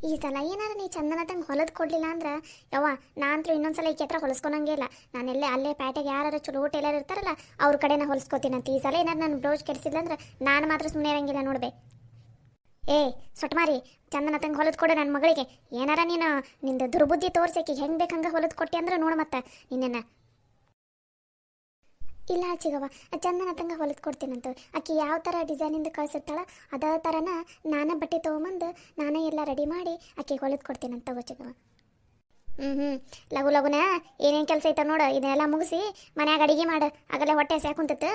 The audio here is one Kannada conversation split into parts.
ಈ ಸಲ ಏನಾರ ನೀ ಚಂದನ ತಂಗೆ ಹೊಲದ್ ಕೊಡ್ಲಿಲ್ಲ ಅಂದ್ರೆ ಯವ್ವ ನಾ ಅಂತೂ ಇನ್ನೊಂದ್ಸಲ ಈಕೆ ಹತ್ರ ಹೊಲಿಸ್ಕೊಳಂಗೇ ಇಲ್ಲ. ನಾನೆಲ್ಲೇ ಅಲ್ಲೇ ಪ್ಯಾಟೆಗೆ ಯಾರು ಚಲೋ ಟೇಲರ್ ಇರ್ತಾರಲ್ಲ ಅವ್ರ ಕಡೆನ ಹೊಲಿಸ್ಕೊತೀನಂತ. ಈ ಸಲ ಏನಾರು ನನ್ನ ಬ್ಲೌಸ್ ಕೆಡಿಸಿದ್ಲಂದ್ರೆ ನಾನು ಮಾತ್ರ ಸುಮ್ಮನೆ ಇರಂಗಿಲ್ಲ ನೋಡ್ಬೇ. ಏ ಸೊಟ್ಮಾರಿ, ಚಂದನ ತಂಗೆ ಹೊಲದ್ ಕೊಡು ನನ್ನ ಮಗಳಿಗೆ. ಏನಾರ ನೀನು ನಿಂದು ದುರ್ಬುದ್ಧಿ ತೋರ್ಸಕ್ಕೆ ಹೆಂಗೆ ಬೇಕಂಗೆ ಹೊಲದ್ ಕೊಟ್ಟಿ ಅಂದ್ರೆ ನೋಡು ಮತ್ತೆ ನಿನ್ನ. ಇಲ್ಲ ಚಿಗವ, ಚಂದನ ತಂಗ ಹೊಲಿದು ಕೊಡ್ತೀನಂತ. ಆಕೆ ಯಾವ ಥರ ಡಿಸೈನಿಂದ ಕಳ್ಸಿರ್ತಾಳ ಅದೇ ಥರನ ನಾನೇ ಬಟ್ಟೆ ತೊಗೊಂಬಂದು ನಾನೇ ಎಲ್ಲ ರೆಡಿ ಮಾಡಿ ಆಕೆ ಹೊಲಿದು ಕೊಡ್ತೀನಂತ ತಗೋ ಚಿಗವ. ಲಘು ಲಘುನ ಏನೇನು ಕೆಲಸ ಐತ ನೋಡು, ಇದನ್ನೆಲ್ಲ ಮುಗಿಸಿ ಮನ್ಯಾಗ ಅಡಿಗೆ ಮಾಡು. ಆಗಲೇ ಹೊಟ್ಟೆ ಸಾಕುಂತತ್ತು.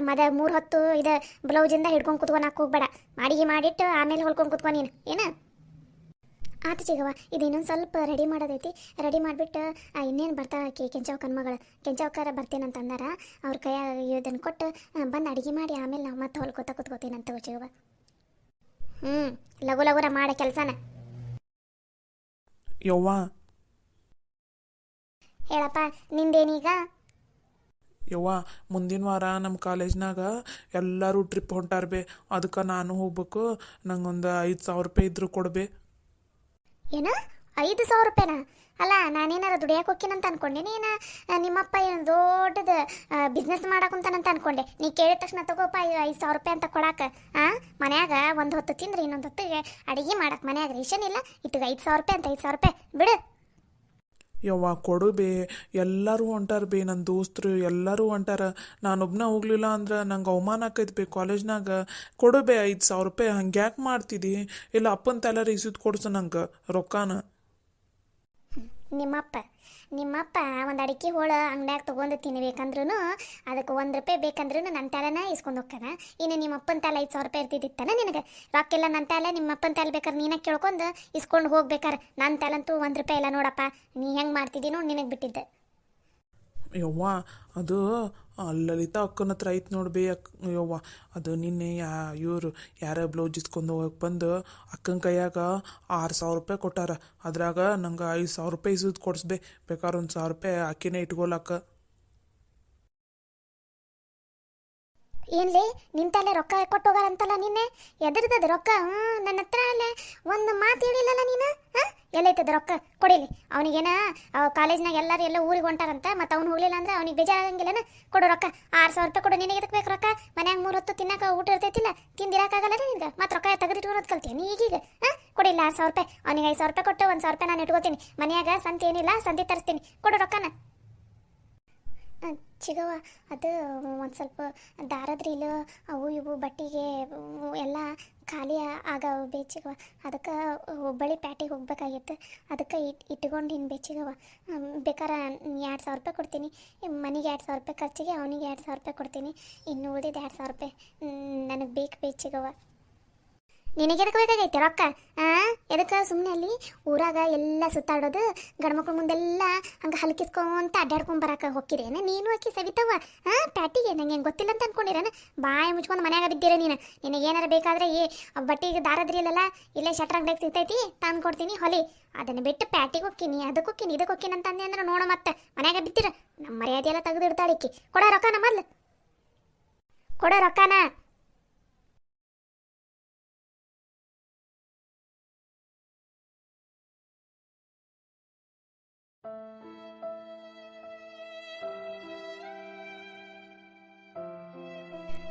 ಮತ್ತೆ 3 ಹೊತ್ತು ಇದು ಬ್ಲೌಸಿಂದ ಹಿಡ್ಕೊಂಡು ಕುತ್ಕೊಳಕ್ಕೆ ಹೋಗ್ಬೇಡ. ಅಡಿಗೆ ಮಾಡಿಟ್ಟು ಆಮೇಲೆ ಹೊಲ್ಕೊಂಡು ಕುತ್ಕೊ ನೀನು ಏನು. ಆತು ಚಿಗವ, ಇದು ಇನ್ನೊಂದು ಸ್ವಲ್ಪ ರೆಡಿ ಮಾಡೋದೈತಿ. ರೆಡಿ ಮಾಡಿಬಿಟ್ಟು ಇನ್ನೇನು ಬರ್ತಾಳೆ ಆಕೆ ಕೆಂಚವ ಕಣ್ಮಗಳು. ಕೆಂಚವಕ್ಕಾರ ಬರ್ತೀನಂತ ಅಂದಾರ. ಅವ್ರ ಕೈಯಾಗ ಇದನ್ನು ಕೊಟ್ಟು ಬಂದು ಅಡುಗೆ ಮಾಡಿ ಆಮೇಲೆ ನಾವು ಮತ್ತೆ ಹೊಲ್ಕೋತ ಕುತ್ಕೋತೀನಂತ ಚಿಗವ. ಲಘು ಲಘುನ ಮಾಡ ಕೆಲಸನ. ಯವ್ವ ಹೇಳಪ್ಪ ನಿಂದೇನೀಗ? ಯವ್ವ, ಮುಂದಿನ ವಾರ ನಮ್ಮ ಕಾಲೇಜ್ನಾಗ ಎಲ್ಲರೂ ಟ್ರಿಪ್ ಹೊಂಟಾರ ಬೇ. ಅದಕ್ಕೆ ನಾನು ಹೋಗ್ಬೇಕು. ನಂಗೊಂದು 5,000 ರೂಪಾಯಿ ಇದ್ರು ಕೊಡ್ಬೇ. ಏನು 5,000 ರೂಪಾಯಿನಾ? ಅಲ್ಲ ನಾನೇನಾರ ದುಡಿಯಕ್ಕೆ ಹೋಗ್ತೀನಂತ ಅನ್ಕೊಂಡೆ. ನೀನು ನಿಮ್ಮಪ್ಪ ಏನು ದೊಡ್ಡದು ಬಿಸ್ನೆಸ್ ಮಾಡಕ್ಕಂತಾನಂತ ಅನ್ಕೊಂಡೆ. ನೀ ಕೇಳಿದ ತಕ್ಷಣ ತಗೋಪ್ಪ 5,000 ರೂಪಾಯಿ ಅಂತ ಕೊಡಾಕ. ಮನ್ಯಾಗ ಒಂದು ಹೊತ್ತು ತಿಂದ್ರೆ ಇನ್ನೊಂದು ಹೊತ್ತಿಗೆ ಅಡಿಗೆ ಮಾಡಕ್ಕೆ ಮನ್ಯಾಗ ರೇಷನ್ ಇಲ್ಲ. ಇಟ್ಟಿಗೆ 5,000 ರೂಪಾಯಿ ಅಂತ 5,000 ರೂಪಾಯಿ ಬಿಡು. ಯವ್ವ ಕೊಡು ಬೇ. ಎಲ್ಲರೂ ಹೊಂಟಾರ ಬೇ, ನನ್ನ ದೋಸ್ತರು ಎಲ್ಲರೂ ಹೊಂಟಾರ. ನಾನೊಬ್ಬನ ಹೋಗ್ಲಿಲ್ಲ ಅಂದ್ರೆ ನಂಗೆ ಅವಮಾನ ಆಕೈತೆ ಬೇ ಕಾಲೇಜ್ನಾಗ. ಕೊಡು ಬೇ 5,000 ರೂಪಾಯಿ. ಹಂಗೆ ಯಾಕೆ ಮಾಡ್ತಿದ್ದಿ? ಇಲ್ಲ ಅಪ್ಪನ ತಲೆರ ಇಸಿದು ಕೊಡ್ಸು ನಂಗೆ ರೊಕ್ಕಾನ. ನಿಮ್ಮಪ್ಪ ಒಂದು ಅಡಿಕೆ ಹೋಳು ಅಂಗಡ್ಯಾಗ ತೊಗೊಂಡು ತಿನ್ಬೇಕಂದ್ರೂ ಅದಕ್ಕೆ 1 ರೂಪಾಯಿ ಬೇಕಂದ್ರೂ ನನ್ನ ತಲೆನ ಇಸ್ಕೊಂಡು ಹೋಗ್ತಾನ. ಇನ್ನು ನಿಮ್ಮಪ್ಪನ ತಲೆ 5,000 ರೂಪಾಯಿ ಇರ್ತಿದ್ದಿತ್ತಾನ ನಿನಗೆ? ರೊಕ್ಕಿಲ್ಲ ನನ್ನ ತಲೆ, ನಿಮ್ಮಪ್ಪನ ತಲೆ ಬೇಕಾದ್ರೆ ನೀನೇ ಕೇಳ್ಕೊಂಡು ಇಸ್ಕೊಂಡು ಹೋಗ್ಬೇಕಾರೆ. ನನ್ನ ತಲೆಂತೂ 1 ರೂಪಾಯಿ ಇಲ್ಲ ನೋಡಪ್ಪ. ನೀ ಹೆಂಗೆ ಮಾಡ್ತಿದ್ದೀ ನೋಡಿ ನಿನಗೆ ಬಿಟ್ಟಿದ್ದೆ. ಯವ್ವ ಅದು ಲಲಿತಾ ಅಕ್ಕನ ಹತ್ರ ಐತೆ ನೋಡ್ಬೇ. ಯವ್ವ ಅದು ನಿನ್ನೆ ಇವರು ಯಾರ ಬ್ಲೌಸ್ ಇಸ್ಕೊಂಡು ಹೋಗಕ್ಕೆ ಬಂದು ಅಕ್ಕನ ಕೈಯಾಗ 6,000 ರೂಪಾಯಿ ಕೊಟ್ಟಾರ. ಅದ್ರಾಗ ನಂಗೆ 5,000 ರೂಪಾಯಿ ಇಸಿದು ಕೊಡಿಸ್ಬೇ. ಬೇಕಾದ್ರೆ 1,000 ರೂಪಾಯಿ ಆಕಿನೇ ಇಟ್ಕೊಳಕ್ಕ. ಏನ್ಲೇ ನಿಂತಲ್ಲೇ ರೊಕ್ಕ ಕೊಟ್ಟು ಹೋಗಾರಂತಲ್ಲ ನಿನ್ನೆ? ಎದ್ರದದು ರೊಕ್ಕ? ನನ್ನ ಹತ್ರ ಅಲ್ಲೇ ಒಂದು ಮಾತು ಹೇಳಿಲ್ಲಲ್ಲ ನೀನು. ಎಲ್ಲೈತದ ರೊಕ್ಕ ಕೊಡಿಲಿ. ಅವನಿಗೇನ ಕಾಲೇಜ್ನಾಗ ಎಲ್ಲರೂ ಎಲ್ಲ ಊರಿಗೆ ಹೊಂಟಾರಂತ. ಮತ್ತು ಅವ್ನು ಹೋಗ್ಲಿಲ್ಲ ಅಂದ್ರೆ ಅವ್ನಿಗೆ ಬೇಜಾರಾಗಂಗಿಲ್ಲನ? ಕೊಡು ರೊಕ್ಕ. 6,000 ರೂಪಾಯಿ ಕೊಡು. ನಿನಗೆ ಎದಕ್ಕೆ ಬೇಕು ರೊಕ್ಕ? ಮನ್ಯಾಗ 3 ಹೊತ್ತು ತಿನ್ನಕ್ಕೆ ಊಟ ಇರ್ತೈತಿಲ್ಲ, ತಿಂದಿರಕ್ಕಾಗಲ್ಲ ನಿನ್ಗೆ. ಮತ್ತು ರೊಕ್ಕ ತೆಗೆದಿಟ್ಕೊಳೋದು ಕಲ್ತೀಯ ನೀ ಈಗೀಗ? ಕೊಡಿಲ್ಲ 6,000 ರೂಪಾಯಿ. ಅವನಿಗೆ 5,000 ರೂಪಾಯಿ ಕೊಟ್ಟು 1,000 ರೂಪಾಯಿ ನಾನು ಇಟ್ಕೋತೀನಿ. ಮನ್ಯಾಗ ಸಂತೆ ಏನಿಲ್ಲ, ಸಂತೆ ತರಿಸ್ತೀನಿ. ಕೊಡು ರೊಕ್ಕನ. ಚಿಗವ, ಅದು ಒಂದು ಸ್ವಲ್ಪ ದಾರದ್ರಿಲು ಅವು ಇವು ಬಟ್ಟೆಗೆ ಎಲ್ಲ ಖಾಲಿ ಆಗವು ಬೇಚಿಗವ. ಅದಕ್ಕೆ ಹುಬ್ಬಳ್ಳಿ ಪ್ಯಾಟಿಗೆ ಹೋಗ್ಬೇಕಾಗಿತ್ತು. ಅದಕ್ಕೆ ಇಟ್ಕೊಂಡಿನಿ ಬೇಚಿಗವ. ಬೇಕಾರೆ 2,000 ರೂಪಾಯಿ ಕೊಡ್ತೀನಿ. ಮನೆಗೆ 2,000 ರೂಪಾಯಿ ಖರ್ಚಿಗೆ, ಅವನಿಗೆ 2,000 ರೂಪಾಯಿ ಕೊಡ್ತೀನಿ. ಇನ್ನು ಉಳಿದಿದ್ದು 2,000 ರೂಪಾಯಿ ನನಗೆ ಬೇಕು ಬೇಚಿಗವ. ನಿನಗೆ ಎದಕ್ಕೆ ಬೇಕಾಗೈತೆ ರೊಕ್ಕ? ಎದಕ್ಕೆ? ಸುಮ್ಮನೆ ಅಲ್ಲಿ ಊರಾಗ ಎಲ್ಲ ಸುತ್ತಾಡೋದು, ಗಂಡ್ಮಕ್ಳು ಮುಂದೆಲ್ಲ ಹಂಗೆ ಹಲ್ಕಿಸ್ಕೊಂತ ಅಡ್ಡಾಡ್ಕೊಂಡು ಬರಕ್ಕೆ ಹೋಗಿರೇನ ನೀನು? ಅಕ್ಕಿ ಸವಿತವ್ವ ಪ್ಯಾಟಿಗೆ ನಂಗೆ ಹೆಂಗೆ ಗೊತ್ತಿಲ್ಲ ಅಂತ ಅನ್ಕೊಂಡಿರೇನ? ಬಾಯಿ ಮುಚ್ಕೊಂಡು ಮನ್ಯಾಗ ಬಿದ್ದೀರ ನೀನು. ನಿನಗೇನಾರ ಬೇಕಾದ್ರೆ ಬಟ್ಟೆಗೆ ದಾರದ್ರಿಲ್ಲಲ್ಲ, ಇಲ್ಲೇ ಶಟ್ರ್ ಅಂಗಡಿಯಾಗ ಸಿಗ್ತೈತಿ, ತಂದು ಕೊಡ್ತೀನಿ ಹೊಲಿ. ಅದನ್ನು ಬಿಟ್ಟು ಪ್ಯಾಟಿಗೆ ಹೋಗ್ತೀನಿ, ಅದಕ್ಕೆ ಹೋಗ್ತೀನಿ, ಇದಕ್ಕೆ ಹೋಗ್ತೀನಿ ಅಂತ ಅಂದೆ ಅಂದ್ರೆ ನೋಡ ಮತ್ತೆ ಮನ್ಯಾಗ ಬಿದ್ದೀರ. ನಮ್ಮ ಮರ್ಯಾದೆ ಎಲ್ಲ ತೆಗೆದಿಡ್ತಾಳಿಕ್ಕಿ. ಕೊಡೋ ರೊಕ್ಕನ ಮೊದ್ಲು, ಕೊಡೋ ರೊಕ್ಕನ.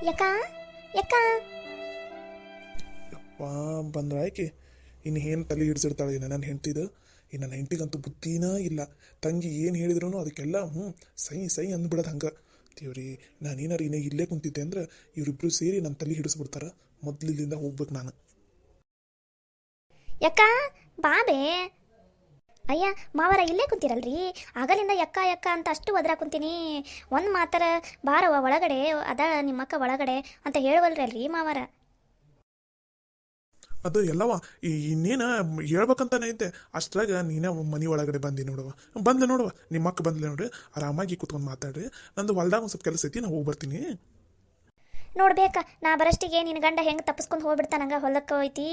ಯಕ್ಕ ಯಕ್ಕ ಯಪ್ಪ ಬಂದ್ರೆ ಆಯ್ಕೆ. ಇನ್ನು ಏನು ತಲೆ ಹಿಡಿಸಿರ್ತಾಳೆ ಇನ್ನು ನನ್ನ ಹೆಂಡ್ತಿದು. ಇನ್ನು ನನ್ನ ಹೆಂಡ್ತಿಗಂತೂ ಬುದ್ಧಿನ ಇಲ್ಲ. ತಂಗಿ ಏನು ಹೇಳಿದ್ರು ಅದಕ್ಕೆಲ್ಲ ಸೈ ಸೈ ಅಂದ್ಬಿಡೋದು ಹಂಗೆ. ದೇವ್ರಿ, ನಾನೇನಾರು ಇನ್ನು ಇಲ್ಲೇ ಕುಂತಿದ್ದೆ ಅಂದ್ರೆ ಇವರಿಬ್ರು ಸೇರಿ ನನ್ನ ತಲೆ ಹಿಡಿಸ್ಬಿಡ್ತಾರೆ. ಮೊದಲು ಇಲ್ಲಿಂದ ಹೋಗ್ಬೇಕು ನಾನು. ಯಕ್ಕ ಬಾಬೆ. ಅಯ್ಯ ಮಾವರ ಇಲ್ಲೇ ಕುಂತಿರಲ್ರಿ? ಆಗಲಿಂದ ಯಕ್ಕ ಯಕ್ಕ ಅಂತ ಅಷ್ಟು ಒದರ ಕುಂತೀನಿ. ಒಂದು ಮಾತರ ಬಾರವ ಒಳಗಡೆ ಅದ ನಿಮ್ಮಕ್ಕ ಒಳಗಡೆ ಅಂತ ಹೇಳುವಲ್ರಲ್ರಿ ಮಾವರ? ಅದು ಎಲ್ಲವ ಇನ್ನೇನು ಹೇಳ್ಬೇಕಂತಾನೆ ಐತೆ. ಅಷ್ಟ್ರಾಗ ನೀನೇ ಮನೆ ಒಳಗಡೆ ಬಂದಿ ನೋಡುವ. ಬಂದ್ಲೆ ನೋಡುವ, ನಿಮ್ಮ ಅಕ್ಕ ಬಂದ್ಲೆ ನೋಡ್ರಿ. ಆರಾಮಾಗಿ ಕೂತ್ಕೊಂಡು ಮಾತಾಡ್ರಿ. ನಂದು ಹೊಲ್ದಾಗ ಒಂದು ಸ್ವಲ್ಪ ಕೆಲಸ ಐತಿ, ನಾ ಹೋಗಿ ಬರ್ತೀನಿ. ನೋಡ್ಬೇಕಾ ನಾ ಬರಷ್ಟಿಗೆ ನಿನ್ನ ಗಂಡ ಹೆಂಗೆ ತಪ್ಪಿಸ್ಕೊಂಡು ಹೋಗ್ಬಿಡ್ತಾನಂಗ. ಹೊಲಕ್ಕೆ ಹೋಯ್ತಿ,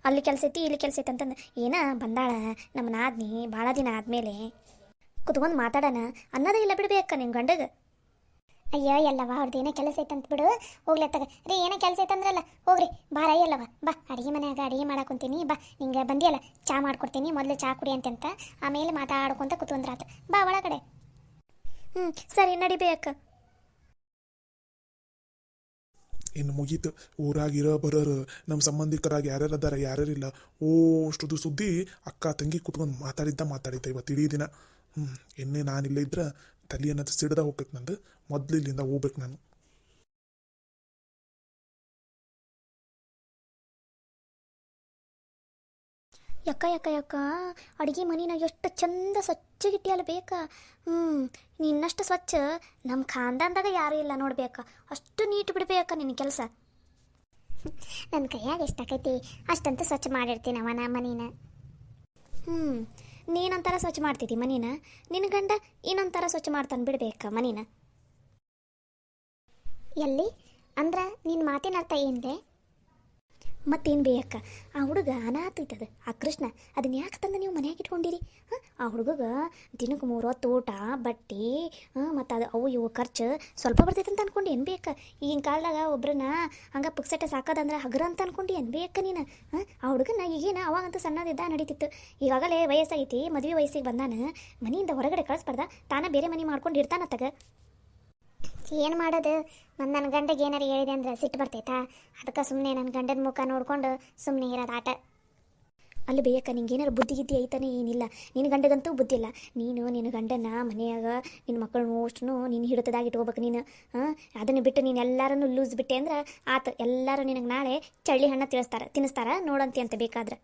ಅಲ್ಲಿ ಕೆಲಸ ಐತಿ ಇಲ್ಲಿ ಕೆಲಸ ಐತಿ ಅಂತಂದು ಏನ ಬಂದಾಳ ನಮ್ಮ ನಾದ್ನಿ. ಭಾಳ ದಿನ ಆದಮೇಲೆ ಕುತ್ಕೊಂಡು ಮಾತಾಡೋಣ ಅನ್ನೋದೇ ಇಲ್ಲ ಬಿಡ್ಬೇಕ ನಿಮ್ಮ ಗಂಡಗೆ. ಅಯ್ಯೋ ಎಲ್ಲವ ಅವ್ರದ್ದು ಏನೋ ಕೆಲಸ ಐತಂತ ಬಿಡು, ಹೋಗ್ಲತ್ತಾಗ ರೀ ಏನೋ ಕೆಲಸ ಐತಂದ್ರಲ್ಲ ಹೋಗ್ರಿ ಬಾರ ಎಲ್ಲವ ಬಾ, ಅಡುಗೆ ಮನ್ಯಾಗ ಅಡುಗೆ ಮಾಡಾಕೊಂತೀನಿ ಬಾ, ನಿಂಗೆ ಬಂದಿಯಲ್ಲ ಚಾ ಮಾಡ್ಕೊಡ್ತೀನಿ, ಮೊದಲು ಚಾ ಕುಡಿ ಅಂತ ಆಮೇಲೆ ಮಾತಾಡ್ಕೊಂತ ಕೂತ್ಕೊಂಡ್ರಾತ, ಬಾ ಒಳಗಡೆ. ಸರಿ ನಡಿಬೇಕ. ಇನ್ನು ಮುಗೀತು. ಊರಾಗಿರೋ ಬರೋರು ನಮ್ಮ ಸಂಬಂಧಿಕರಾಗಿ ಯಾರ್ಯಾರು ಅದಾರ ಯಾರ್ಯಾರಿಲ್ಲ ಅಷ್ಟುದು ಸುದ್ದಿ ಅಕ್ಕ ತಂಗಿ ಕುತ್ಕೊಂಡು ಮಾತಾಡಿದ್ದ ಇವತ್ತು ಇಡೀ ದಿನ. ಎನ್ನೆ ನಾನಿಲ್ಲ ಇದ್ರೆ ತಲೆ ಅನ್ನೋದು ಸಿಡ್ದ ಹೋಗ್ಬೇಕು ನಂದು. ಮೊದಲು ಇಲ್ಲಿಂದ ಹೋಗ್ಬೇಕು ನಾನು. ಯಕ್ಕ ಅಡುಗೆ ಮನಿನ ಎಷ್ಟು ಚಂದ ಸ್ವಚ್ಛಗಿಟ್ಟಿಯಲ್ಲ ಬೇಕಾ. ನಿನ್ನಷ್ಟು ಸ್ವಚ್ಛ ನಮ್ಮ ಖಾನ್ದಾನ್ದಾಗ ಯಾರೂ ಇಲ್ಲ ನೋಡ್ಬೇಕಾ, ಅಷ್ಟು ನೀಟ್ ಬಿಡ್ಬೇಕ ನಿನ್ನ ಕೆಲಸ. ನನ್ನ ಕೈಯಾಗ ಎಷ್ಟಾಕೈತಿ ಅಷ್ಟಂತೂ ಸ್ವಚ್ಛ ಮಾಡಿರ್ತೀನಿ ಅವನ ಮನಿನ. ನೀನೊಂಥರ ಸ್ವಚ್ಛ ಮಾಡ್ತಿದ್ದಿ ಮನಿನ, ನಿನ್ನ ಗಂಡ ಇನ್ನೊಂಥರ ಸ್ವಚ್ಛ ಮಾಡ್ತಾನೆ ಬಿಡ್ಬೇಕ ಮನಿನ. ಎಲ್ಲಿ ಅಂದ್ರೆ ನಿನ್ನ ಮಾತಿನ ಅರ್ಥ ಏನಿದೆ? ಮತ್ತೇನು ಬೇಯಕ್ಕ, ಆ ಹುಡುಗ ಅನಾಥೈತದ ಆ ಕೃಷ್ಣ, ಅದನ್ನ ಯಾಕೆ ತಂದು ನೀವು ಮನ್ಯಾಗ ಇಟ್ಕೊಂಡಿರಿ? ಆ ಹುಡುಗಗೆ ದಿನಕ್ಕೆ 3 ಹೊತ್ತು ಊಟ ಬಟ್ಟೆ ಮತ್ತು ಅದು ಅವು ಇವು ಖರ್ಚು ಸ್ವಲ್ಪ ಬರ್ತೈತೆ ಅಂತ ಅನ್ಕೊಂಡು ಏನು ಬೇಕ? ಈಗಿನ ಕಾಲದಾಗ ಒಬ್ರನ್ನ ಹಂಗೆ ಪುಕ್ಸಟ್ಟೆ ಸಾಕೋದಂದ್ರೆ ಹಗರ ಅಂತ ಅನ್ಕೊಂಡು ಏನು ಬೇಕ ನೀನು? ಆ ಹುಡುಗನ ಈಗೇನ ಅವಾಗಂತೂ ಸಣ್ಣದಿದ್ದ ನಡೀತಿತ್ತು, ಈಗಾಗಲೇ ವಯಸ್ಸಾಗೈತಿ, ಮದುವೆ ವಯಸ್ಸಿಗೆ ಬಂದಾನ, ಮನೆಯಿಂದ ಹೊರಗಡೆ ಕಳಿಸ್ಬಾರ್ದ, ತಾನ ಬೇರೆ ಮನೆ ಮಾಡ್ಕೊಂಡು ಇರ್ತಾನತ್ತಾಗ. ಏನು ಮಾಡೋದು, ನನ್ನ ಗಂಡಗೆ ಏನಾರು ಹೇಳಿದೆ ಅಂದ್ರೆ ಸಿಟ್ಟು ಬರ್ತೈತಾ? ಅದಕ್ಕೆ ಸುಮ್ಮನೆ ನನ್ನ ಗಂಡನ ಮುಖ ನೋಡ್ಕೊಂಡು ಸುಮ್ಮನೆ ಇರೋದು ಆಟ. ಅಲ್ಲಿ ಬೇಯಕ್ಕ, ನಿಂಗೆ ಏನಾರು ಬುದ್ಧಿ ಐತಾನೆ ಏನಿಲ್ಲ, ನಿನ್ನ ಗಂಡಗಂತೂ ಬುದ್ಧಿ ಇಲ್ಲ. ನೀನು ನಿನ್ನ ಗಂಡನ ಮನೆಯಾಗ ನಿನ್ನ ಮಕ್ಕಳನ್ನು ಅಷ್ಟು ನೀನು ಹಿಡಿತದಾಗಿ ಇಟ್ಕೋಬೇಕು ನೀನು. ಅದನ್ನು ಬಿಟ್ಟು ನೀನು ಎಲ್ಲರನ್ನು ಲೂಸ್ ಬಿಟ್ಟೆ ಅಂದ್ರೆ ಆತು, ಎಲ್ಲರೂ ನಿನಗೆ ನಾಳೆ ಚಳ್ಳಿ ಹಣ್ಣು ತಿನ್ನಿಸ್ತಾರ ನೋಡಂತಿ ಅಂತ ಬೇಕಾದ್ರೆ.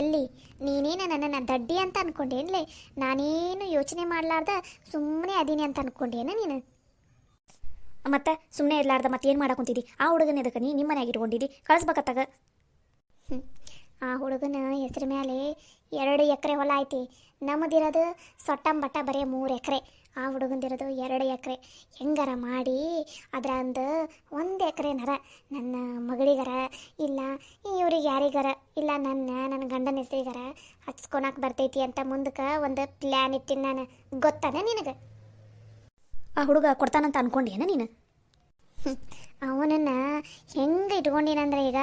ಎಲ್ಲಿ ನೀನೇನು ನನ್ನನ್ನು ದಡ್ಡಿ ಅಂತ ಅನ್ಕೊಂಡೇನ್ಲೆ? ನಾನೇನು ಯೋಚನೆ ಮಾಡಲಾರ್ದ ಸುಮ್ಮನೆ ಅದೀನಿ ಅಂತ ಅನ್ಕೊಂಡೇನ ನೀನು? ಮತ್ತೆ ಸುಮ್ಮನೆ ಇರಲಾರ್ದ ಮತ್ತೇನು ಮಾಡಕೊಂತಿದ್ದಿ? ಆ ಹುಡುಗನ ಎದಕ್ಕೆ ನಿಮ್ಮ ಮನೆಯಾಗ ಇಟ್ಕೊಂಡಿದ್ದಿ? ಕಳಿಸ್ಬೇಕತ್ತಾಗ. ಆ ಹುಡುಗನ ಹೆಸರು ಮೇಲೆ 2 ಎಕರೆ ಹೊಲ ಐತಿ, ನಮ್ಮದಿರೋದು ಸೊಟ್ಟಂಬಟ್ಟ ಬರೀ 3 ಎಕರೆ. ಆ ಹುಡುಗಂದಿರೋದು 2 ಎಕರೆ. ಹೆಂಗಾರ ಮಾಡಿ ಅದರ 1 ಎಕರೆನಾರ ನನ್ನ ಮಗಳಿಗಾರ ಇಲ್ಲ ಇವ್ರಿಗೆ ಯಾರಿಗಾರ ಇಲ್ಲ ನನ್ನ ಗಂಡನ ಹೆಸರಿಗಾರ ಹಚ್ಕೊಳಕ್ಕೆ ಬರ್ತೈತಿ ಅಂತ ಮುಂದಕ್ಕೆ ಒಂದು ಪ್ಲ್ಯಾನ್ ಇಟ್ಟಿನಿ ನಾನು, ಗೊತ್ತಾನ ನಿನಗೆ? ಆ ಹುಡುಗ ಕೊಡ್ತಾನಂತ ಅನ್ಕೊಂಡೇನ ನೀನು? ಅವನನ್ನು ಹೆಂಗೆ ಇಟ್ಕೊಂಡಿನಂದ್ರೆ ಈಗ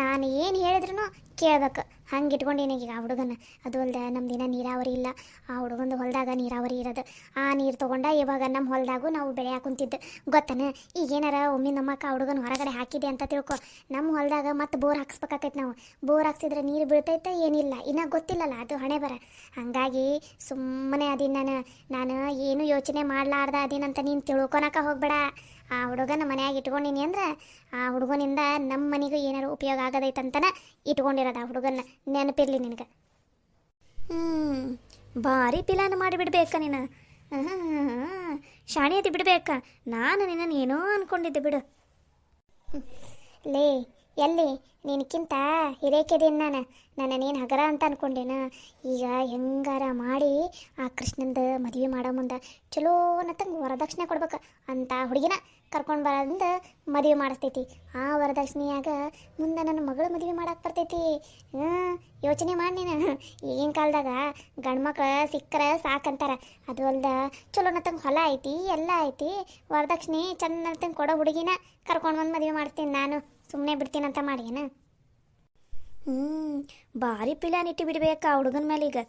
ನಾನು ಏನು ಹೇಳಿದ್ರು ಕೇಳ್ಬೇಕು, ಹಂಗೆ ಇಟ್ಕೊಂಡೇನೆ ಈಗ ಆ ಹುಡುಗನ. ಅದು ಅಲ್ದೆ ನಮ್ಮ ದಿನ ನೀರಾವರಿ ಇಲ್ಲ, ಆ ಹುಡುಗಂದು ಹೊಲದಾಗ ನೀರಾವರಿ ಇರೋದು. ಆ ನೀರು ತೊಗೊಂಡ ಇವಾಗ ನಮ್ಮ ಹೊಲದಾಗೂ ನಾವು ಬೆಳೆ ಹಾಕುಂತಿದ್ದು, ಗೊತ್ತಾನೆ? ಈಗೇನಾರ ಒಮ್ಮೆ ನಮ್ಮಕ್ಕ ಆ ಹುಡುಗನ ಹೊರಗಡೆ ಹಾಕಿದೆ ಅಂತ ತಿಳ್ಕೊ, ನಮ್ಮ ಹೊಲದಾಗ ಮತ್ತೆ ಬೋರ್ ಹಾಕ್ಸ್ಬೇಕಾಕೈತೆ ನಾವು. ಬೋರ್ ಹಾಕ್ಸಿದ್ರೆ ನೀರು ಬೀಳ್ತೈತೆ ಏನಿಲ್ಲ, ಇನ್ನೂ ಗೊತ್ತಿಲ್ಲಲ್ಲ, ಅದು ಹಣೆ ಬರ. ಹಾಗಾಗಿ ಸುಮ್ಮನೆ ಅದೀನಿ ನಾನು ಏನು ಯೋಚನೆ ಮಾಡಲಾರ್ದ ಅದೀನಂತ ನೀನು ತಿಳ್ಕೊಳಕ್ಕೆ ಹೋಗ್ಬೇಡ. ಆ ಹುಡುಗನ ಮನೆಯಾಗ ಇಟ್ಕೊಂಡಿನಿ ಅಂದ್ರೆ ಆ ಹುಡುಗನಿಂದ ನಮ್ಮ ಮನೆಗೂ ಏನಾರು ಉಪಯೋಗ ಆಗೋದೈತಂತನ ಇಟ್ಕೊಂಡಿರೋದು. ಆ ಹುಡುಗನ ನೆನಪಿರ್ಲಿ ನಿನಗೆ. ಭಾರಿ ಪಿಲಾನ ಮಾಡಿಬಿಡ್ಬೇಕ ನೀನು. ಶಾಣಿ ಐತಿ ಬಿಡ್ಬೇಕ. ನಾನು ನಿನ್ನ ಏನೋ ಅನ್ಕೊಂಡಿದ್ದೆ ಬಿಡು. ಲೇ ಎಲ್ಲಿ ನಿನಕ್ಕಿಂತ ಹಿರೇಕೆದೀನಿ ನನ್ನನೇನು ಹಗರ ಅಂತ ಅನ್ಕೊಂಡೇನ? ಈಗ ಹೆಂಗಾರ ಮಾಡಿ ಆ ಕೃಷ್ಣಂದು ಮದುವೆ ಮಾಡೋ ಮುಂದೆ ಚಲೋ ನತ್ತಂಗೆ ವರದಕ್ಷಿಣೆ ಕೊಡ್ಬೇಕು ಅಂತ ಹುಡುಗಿನ ಕರ್ಕೊಂಡು ಬರೋದಿಂದ ಮದುವೆ ಮಾಡಿಸ್ತೈತಿ. ಆ ವರದಕ್ಷಿಣೆಯಾಗ ಮುಂದೆ ನನ್ನ ಮಗಳು ಮದುವೆ ಮಾಡಕ್ಕೆ ಬರ್ತೈತಿ. ಯೋಚನೆ ಮಾಡಿ ನೀನು. ಈಗಿನ ಕಾಲದಾಗ ಗಂಡ್ಮಕ್ಳು ಸಿಕ್ಕರೆ ಸಾಕಂತಾರ. ಅದು ಅಲ್ದ ಚಲೋ ನತ್ತಂಗೆ ಹೊಲ ಐತಿ, ಎಲ್ಲ ಐತಿ, ವರದಕ್ಷಿಣೆ ಚಂದ ನತ್ತಂಗೆ ಕೊಡೋ ಹುಡುಗಿನ ಕರ್ಕೊಂಡು ಬಂದು ಮದುವೆ ಮಾಡ್ತೀನಿ ನಾನು, ಸುಮ್ಮನೆ ಬಿಡ್ತೀನಂತ ಮಾಡೇನ? ಭಾರಿ ಪಿಲಾನ್ ಇಟ್ಟು ಬಿಡ್ಬೇಕಾ ಹುಡುಗನ ಮೇಲೆ ಈಗ.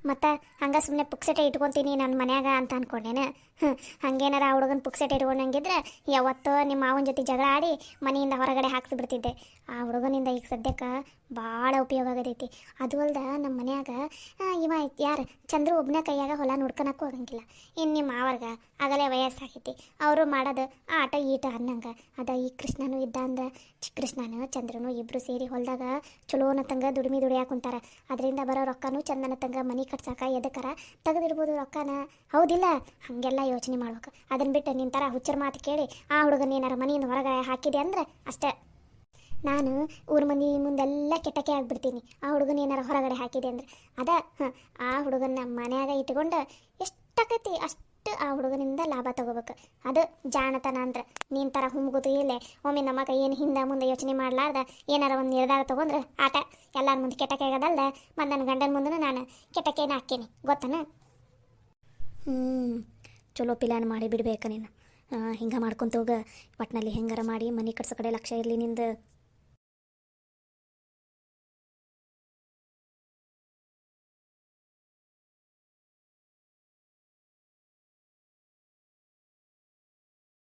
ಮತ್ತು ಹಂಗೆ ಸುಮ್ಮನೆ ಪುಕ್ಸಟೆ ಇಟ್ಕೊತೀನಿ ನನ್ನ ಮನ್ಯಾಗ ಅಂತ ಅಂದ್ಕೊಂಡೇನೆ. ಹಂಗೇನಾರ ಆ ಹುಡುಗನ ಪುಕ್ಸಟೆ ಇಟ್ಕೊಂಡಂಗಿದ್ರೆ ಯಾವತ್ತೋ ನಿಮ್ಮ ಮಾವನ ಜೊತೆ ಜಗಳ ಆಡಿ ಮನೆಯಿಂದ ಹೊರಗಡೆ ಹಾಕ್ಸಿಬಿಡ್ತಿದ್ದೆ. ಆ ಹುಡುಗನಿಂದ ಈಗ ಸದ್ಯಕ್ಕೆ ಭಾಳ ಉಪಯೋಗ ಆಗತೈತಿ. ಅದು ಅಲ್ದ ನಮ್ಮ ಮನ್ಯಾಗ ಇವ ಯಾರು ಚಂದ್ರು ಒಬ್ಬನ ಕೈಯಾಗ ಹೊಲ ನೋಡ್ಕೊಳಕ್ಕೂ ಹೋಗಂಗಿಲ್ಲ. ಇನ್ನು ನಿಮ್ಮ ಮಾವರ್ಗ ಆಗಲೇ ವಯಸ್ಸಾಗೈತಿ, ಅವರು ಮಾಡೋದು ಆಟ ಈಟ ಅನ್ನಂಗೆ ಅದ. ಈ ಕೃಷ್ಣನೂ ಇದ್ದ ಅಂದ್ರೆ ಕೃಷ್ಣನು ಚಂದ್ರನು ಇಬ್ಬರು ಸೇರಿ ಹೊಲದಾಗ ಚಲೋನತ್ತಂಗೆ ದುಡಿಯಾಕ ಕುಂತಾರ. ಅದರಿಂದ ಬರೋ ರೊಕ್ಕನೂ ಚಂದನತ್ತಂಗೆ ಮನೆ ಕಟ್ಸಾಕ ಎದಕ್ಕಾರ ತೆಗೆದಿಡ್ಬೋದು ರೊಕ್ಕನ, ಹೌದಿಲ್ಲ? ಹಾಗೆಲ್ಲ ಯೋಚನೆ ಮಾಡ್ಬೇಕು. ಅದನ್ನ ಬಿಟ್ಟು ನಿನ್ನ ಥರ ಹುಚ್ಚರ ಮಾತು ಕೇಳಿ ಆ ಹುಡುಗನ ಏನಾರ ಮನೆಯಿಂದ ಹೊರಗಡೆ ಹಾಕಿದೆ ಅಂದ್ರೆ ಅಷ್ಟೇ, ನಾನು ಊರ ಮಂದಿ ಮುಂದೆಲ್ಲ ಕೆಟ್ಟಕ್ಕೆ ಆಗಿಬಿಡ್ತೀನಿ. ಆ ಹುಡುಗನ ಏನಾರ ಹೊರಗಡೆ ಹಾಕಿದೆ ಅಂದ್ರೆ ಆ ಹುಡುಗನ ಮನ್ಯಾಗ ಇಟ್ಕೊಂಡು ಎಷ್ಟಾಕೈತಿ ಅಷ್ಟು ಆ ಹುಡುಗನಿಂದ ಲಾಭ ತಗೋಬೇಕು. ಅದು ಜಾಣತನ ಅಂದ್ರೆ. ನೀನು ಥರ ಹುಮ್ಗೋದು ಇಲ್ಲೇ ಒಮ್ಮೆ ನಮ್ಮ ಕೈ ಏನು ಹಿಂದೆ ಮುಂದೆ ಯೋಚನೆ ಮಾಡಲಾರ್ದ ಏನಾರ ಒಂದು ನಿರ್ಧಾರ ತೊಗೊಂಡ್ರೆ ಆಟ ಎಲ್ಲರ ಮುಂದೆ ಕೆಟ್ಟಕ್ಕೆ ಆಗೋದಲ್ದ ಮತ್ತು ನನ್ನ ಗಂಡನ ಮುಂದೆ ನಾನು ಕೆಟ್ಟಕ್ಕೇನು ಹಾಕೀನಿ, ಗೊತ್ತಾನ? ಚಲೋ ಪ್ಲ್ಯಾನ್ ಮಾಡಿ ಬಿಡ್ಬೇಕ ನೀನು. ಹಿಂಗೆ ಮಾಡ್ಕೊಂತ ಹೋಗ. ಒಟ್ನಲ್ಲಿ ಹೆಂಗಾರ ಮಾಡಿ ಮನೆ ಕಟ್ಸೋ ಕಡೆ ಲಕ್ಷ್ಯ ಇರಲಿ ನಿಂದು.